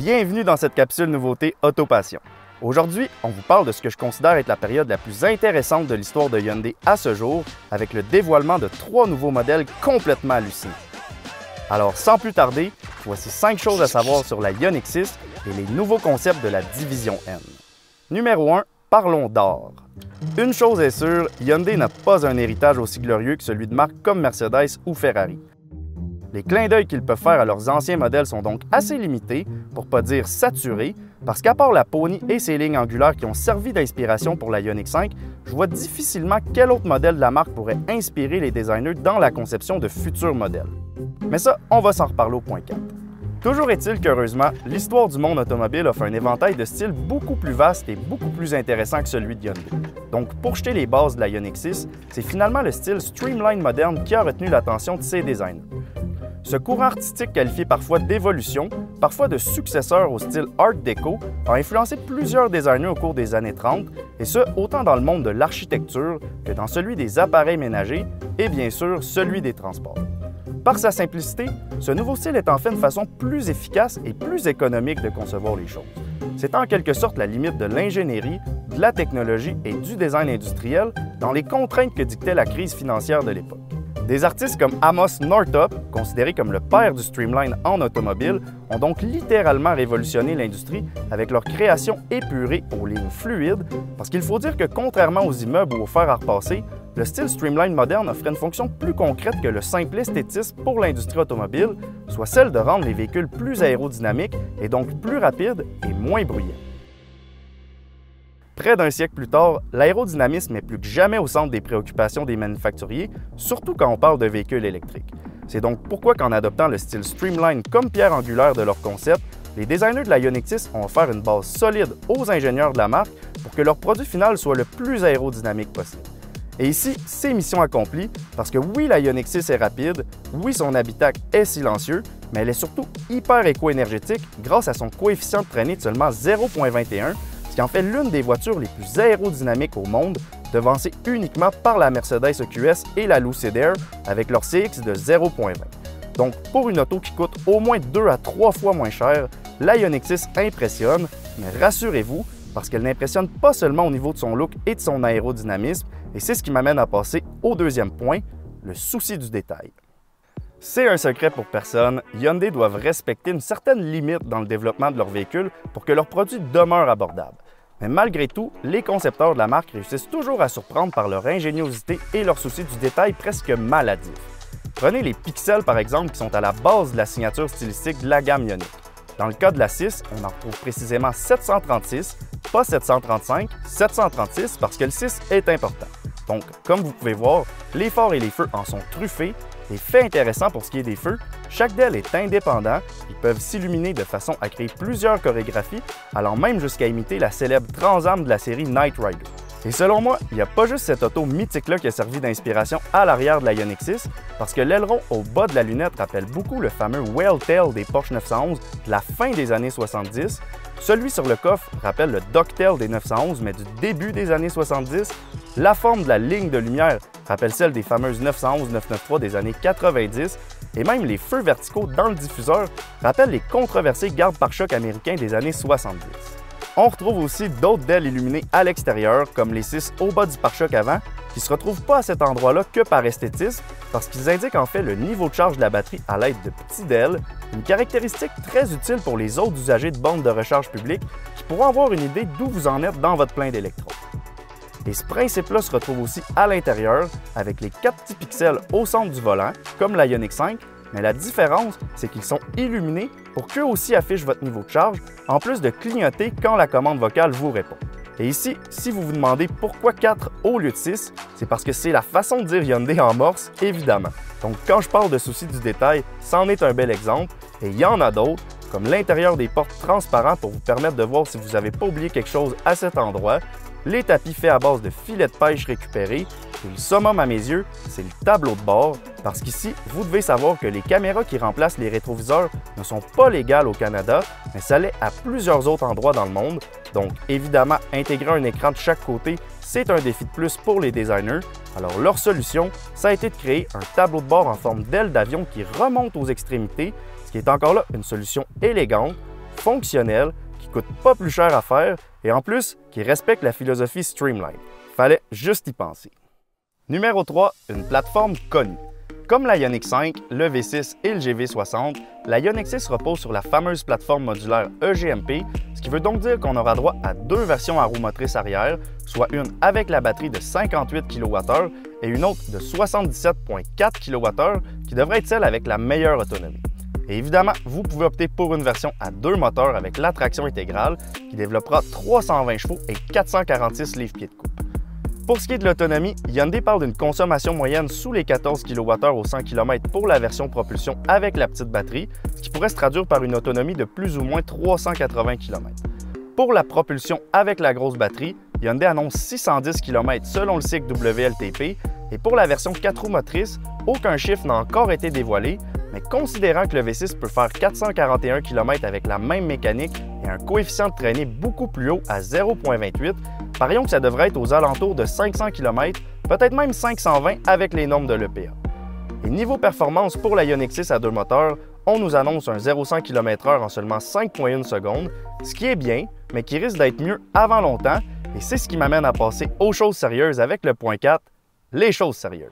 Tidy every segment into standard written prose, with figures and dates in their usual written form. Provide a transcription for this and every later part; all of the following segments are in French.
Bienvenue dans cette capsule nouveauté Autopassion. Aujourd'hui, on vous parle de ce que je considère être la période la plus intéressante de l'histoire de Hyundai à ce jour, avec le dévoilement de 3 nouveaux modèles complètement hallucinants. Alors, sans plus tarder, voici 5 choses à savoir sur la Ioniq 6 et les nouveaux concepts de la division N. Numéro 1, parlons d'or. Une chose est sûre, Hyundai n'a pas un héritage aussi glorieux que celui de marques comme Mercedes ou Ferrari. Les clins d'œil qu'ils peuvent faire à leurs anciens modèles sont donc assez limités, pour pas dire saturés, parce qu'à part la Pony et ses lignes angulaires qui ont servi d'inspiration pour la Ioniq 5, je vois difficilement quel autre modèle de la marque pourrait inspirer les designers dans la conception de futurs modèles. Mais ça, on va s'en reparler au point 4. Toujours est-il qu'heureusement, l'histoire du monde automobile offre un éventail de styles beaucoup plus vaste et beaucoup plus intéressant que celui de Hyundai. Donc, pour jeter les bases de la Ioniq 6, c'est finalement le style streamline moderne qui a retenu l'attention de ses designers. Ce courant artistique qualifié parfois d'évolution, parfois de successeur au style Art Deco, a influencé plusieurs designers au cours des années 30, et ce, autant dans le monde de l'architecture que dans celui des appareils ménagers et bien sûr celui des transports. Par sa simplicité, ce nouveau style est en fait une façon plus efficace et plus économique de concevoir les choses. C'est en quelque sorte la limite de l'ingénierie, de la technologie et du design industriel dans les contraintes que dictait la crise financière de l'époque. Des artistes comme Amos Northup, considéré comme le père du streamline en automobile, ont donc littéralement révolutionné l'industrie avec leur création épurée aux lignes fluides, parce qu'il faut dire que contrairement aux immeubles ou aux fers à repasser, le style streamline moderne offrait une fonction plus concrète que le simple esthétisme pour l'industrie automobile, soit celle de rendre les véhicules plus aérodynamiques et donc plus rapides et moins bruyants. Près d'un siècle plus tard, l'aérodynamisme est plus que jamais au centre des préoccupations des manufacturiers, surtout quand on parle de véhicules électriques. C'est donc pourquoi qu'en adoptant le style streamline comme pierre angulaire de leur concept, les designers de la Ioniq 6 ont offert une base solide aux ingénieurs de la marque pour que leur produit final soit le plus aérodynamique possible. Et ici, c'est mission accomplie, parce que oui, la Ioniq 6 est rapide, oui, son habitacle est silencieux, mais elle est surtout hyper éco-énergétique grâce à son coefficient de traînée de seulement 0,21, ce qui en fait l'une des voitures les plus aérodynamiques au monde, devancée uniquement par la Mercedes EQS et la Lucid Air avec leur CX de 0,20. Donc, pour une auto qui coûte au moins 2 à 3 fois moins cher, la Ioniq 6 impressionne, mais rassurez-vous, parce qu'elle n'impressionne pas seulement au niveau de son look et de son aérodynamisme, et c'est ce qui m'amène à passer au deuxième point, le souci du détail. C'est un secret pour personne, Hyundai doivent respecter une certaine limite dans le développement de leurs véhicules pour que leurs produits demeurent abordables. Mais malgré tout, les concepteurs de la marque réussissent toujours à surprendre par leur ingéniosité et leur souci du détail presque maladif. Prenez les pixels par exemple qui sont à la base de la signature stylistique de la gamme Ioniq. Dans le cas de la 6, on en retrouve précisément 736, pas 735, 736 parce que le 6 est important. Donc, comme vous pouvez voir, les phares et les feux en sont truffés. Et fait intéressant pour ce qui est des feux, chaque DEL est indépendant, ils peuvent s'illuminer de façon à créer plusieurs chorégraphies, allant même jusqu'à imiter la célèbre Trans-Am de la série Knight Rider. Et selon moi, il n'y a pas juste cette auto mythique-là qui a servi d'inspiration à l'arrière de la Ioniq 6, parce que l'aileron au bas de la lunette rappelle beaucoup le fameux Whale Tail des Porsche 911 de la fin des années 70, celui sur le coffre rappelle le Ducktail des 911 mais du début des années 70, la forme de la ligne de lumière rappelle celle des fameuses 911-993 des années 90, et même les feux verticaux dans le diffuseur rappellent les controversés garde-pare-chocs américains des années 70. On retrouve aussi d'autres DEL illuminés à l'extérieur, comme les 6 au bas du pare-choc avant, qui ne se retrouvent pas à cet endroit-là que par esthétisme, parce qu'ils indiquent en fait le niveau de charge de la batterie à l'aide de petits DEL, une caractéristique très utile pour les autres usagers de bornes de recharge publique qui pourront avoir une idée d'où vous en êtes dans votre plein d'électrons. Et ce principe-là se retrouve aussi à l'intérieur, avec les 4 petits pixels au centre du volant, comme la Ioniq 5, mais la différence, c'est qu'ils sont illuminés pour qu'eux aussi affichent votre niveau de charge, en plus de clignoter quand la commande vocale vous répond. Et ici, si vous vous demandez pourquoi 4 au lieu de 6, c'est parce que c'est la façon de dire Hyundai en morse, évidemment. Donc quand je parle de souci du détail, c'en est un bel exemple, et il y en a d'autres, comme l'intérieur des portes transparents pour vous permettre de voir si vous n'avez pas oublié quelque chose à cet endroit, les tapis faits à base de filets de pêche récupérés, et le summum à mes yeux, c'est le tableau de bord, parce qu'ici, vous devez savoir que les caméras qui remplacent les rétroviseurs ne sont pas légales au Canada, mais ça l'est à plusieurs autres endroits dans le monde. Donc évidemment, intégrer un écran de chaque côté, c'est un défi de plus pour les designers. Alors leur solution, ça a été de créer un tableau de bord en forme d'aile d'avion qui remonte aux extrémités, ce qui est encore là une solution élégante, fonctionnel, qui ne coûte pas plus cher à faire et en plus qui respecte la philosophie Streamline. Fallait juste y penser. Numéro 3, une plateforme connue. Comme la Ioniq 5, le V6 et le GV60, la Ioniq 6 repose sur la fameuse plateforme modulaire EGMP, ce qui veut donc dire qu'on aura droit à deux versions à roue motrice arrière, soit une avec la batterie de 58 kWh et une autre de 77,4 kWh qui devrait être celle avec la meilleure autonomie. Et évidemment, vous pouvez opter pour une version à deux moteurs avec la traction intégrale qui développera 320 chevaux et 446 livres-pieds de coupe. Pour ce qui est de l'autonomie, Hyundai parle d'une consommation moyenne sous les 14 kWh au 100 km pour la version propulsion avec la petite batterie, ce qui pourrait se traduire par une autonomie de plus ou moins 380 km. Pour la propulsion avec la grosse batterie, Hyundai annonce 610 km selon le cycle WLTP, et pour la version 4 roues motrices, aucun chiffre n'a encore été dévoilé, mais considérant que le V6 peut faire 441 km avec la même mécanique et un coefficient de traînée beaucoup plus haut à 0,28, parions que ça devrait être aux alentours de 500 km, peut-être même 520 avec les normes de l'EPA. Et niveau performance pour la Ioniq 6 à deux moteurs, on nous annonce un 0-100 km/h en seulement 5,1 secondes, ce qui est bien, mais qui risque d'être mieux avant longtemps, et c'est ce qui m'amène à passer aux choses sérieuses avec le point 4, les choses sérieuses.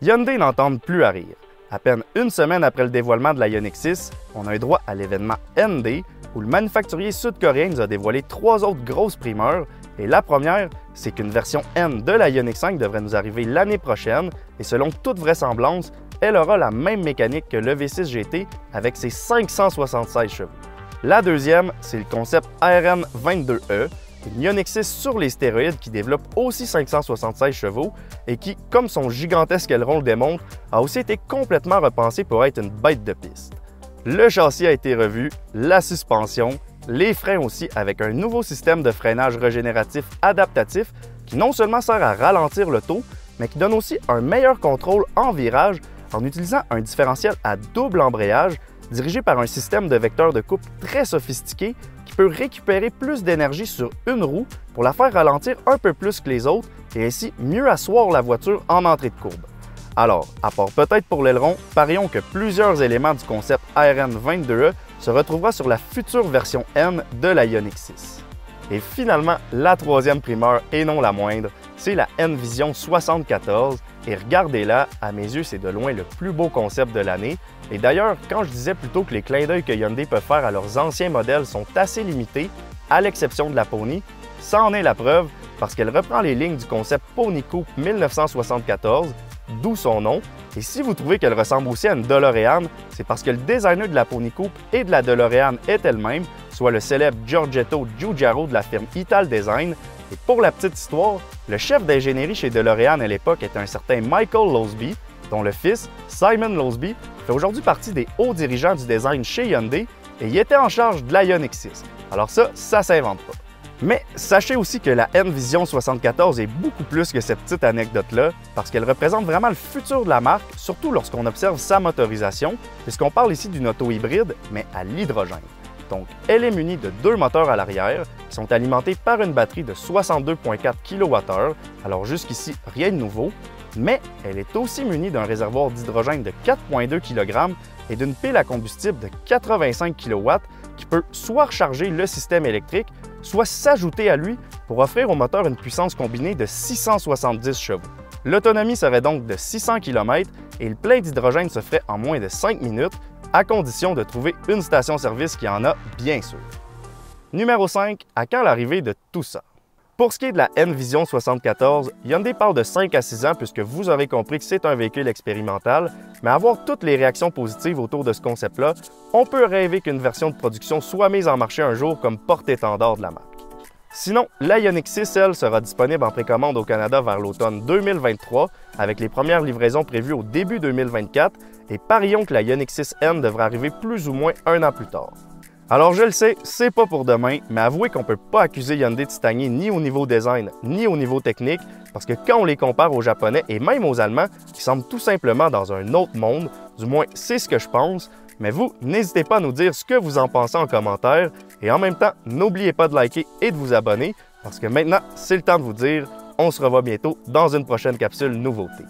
Hyundai n'entend plus à rire. À peine une semaine après le dévoilement de la Ioniq 6, on a eu droit à l'événement ND, où le manufacturier sud-coréen nous a dévoilé trois autres grosses primeurs, et la première, c'est qu'une version N de la Ioniq 5 devrait nous arriver l'année prochaine, et selon toute vraisemblance, elle aura la même mécanique que le V6 GT avec ses 576 chevaux. La deuxième, c'est le concept ARN22E, une Ioniq 6 sur les stéroïdes qui développe aussi 576 chevaux et qui, comme son gigantesque aileron le démontre, a aussi été complètement repensé pour être une bête de piste. Le châssis a été revu, la suspension, les freins aussi avec un nouveau système de freinage régénératif adaptatif qui non seulement sert à ralentir le taux, mais qui donne aussi un meilleur contrôle en virage en utilisant un différentiel à double embrayage dirigé par un système de vecteurs de coupe très sophistiqué qui peut récupérer plus d'énergie sur une roue pour la faire ralentir un peu plus que les autres et ainsi mieux asseoir la voiture en entrée de courbe. Alors, à part peut-être pour l'aileron, parions que plusieurs éléments du concept ARN22E se retrouvera sur la future version N de la Ioniq 6. Et finalement, la troisième primeur et non la moindre, c'est la N-Vision 74, et regardez-la, à mes yeux, c'est de loin le plus beau concept de l'année. Et d'ailleurs, quand je disais plutôt que les clins d'œil que Hyundai peuvent faire à leurs anciens modèles sont assez limités, à l'exception de la Pony, ça en est la preuve parce qu'elle reprend les lignes du concept Pony Coupe 1974, d'où son nom. Et si vous trouvez qu'elle ressemble aussi à une DeLorean, c'est parce que le designer de la Pony Coupe et de la DeLorean est elle-même, soit le célèbre Giorgetto Giugiaro de la firme Ital Design. Et pour la petite histoire, le chef d'ingénierie chez DeLorean à l'époque était un certain Michael Losby, dont le fils, Simon Losby, fait aujourd'hui partie des hauts dirigeants du design chez Hyundai et il était en charge de la Ioniq 6. Alors ça s'invente pas. Mais sachez aussi que la N-Vision 74 est beaucoup plus que cette petite anecdote-là, parce qu'elle représente vraiment le futur de la marque, surtout lorsqu'on observe sa motorisation, puisqu'on parle ici d'une auto hybride, mais à l'hydrogène. Donc, elle est munie de deux moteurs à l'arrière, qui sont alimentés par une batterie de 62,4 kWh, alors jusqu'ici, rien de nouveau, mais elle est aussi munie d'un réservoir d'hydrogène de 4,2 kg et d'une pile à combustible de 85 kW qui peut soit recharger le système électrique, soit s'ajouter à lui pour offrir au moteur une puissance combinée de 670 chevaux. L'autonomie serait donc de 600 km et le plein d'hydrogène se ferait en moins de 5 minutes, à condition de trouver une station-service qui en a, bien sûr. Numéro 5, à quand l'arrivée de tout ça? Pour ce qui est de la N-Vision 74, Hyundai parle de 5 à 6 ans puisque vous aurez compris que c'est un véhicule expérimental, mais à voir toutes les réactions positives autour de ce concept-là, on peut rêver qu'une version de production soit mise en marché un jour comme porte-étendard de la marque. Sinon, la Ioniq 6, elle, sera disponible en précommande au Canada vers l'automne 2023, avec les premières livraisons prévues au début 2024, et parions que la Ioniq 6N devrait arriver plus ou moins un an plus tard. Alors je le sais, c'est pas pour demain, mais avouez qu'on peut pas accuser Hyundai de stagner ni au niveau design, ni au niveau technique, parce que quand on les compare aux Japonais et même aux Allemands, qui semblent tout simplement dans un autre monde, du moins c'est ce que je pense, mais vous, n'hésitez pas à nous dire ce que vous en pensez en commentaire, et en même temps, n'oubliez pas de liker et de vous abonner, parce que maintenant, c'est le temps de vous dire, on se revoit bientôt dans une prochaine capsule nouveauté.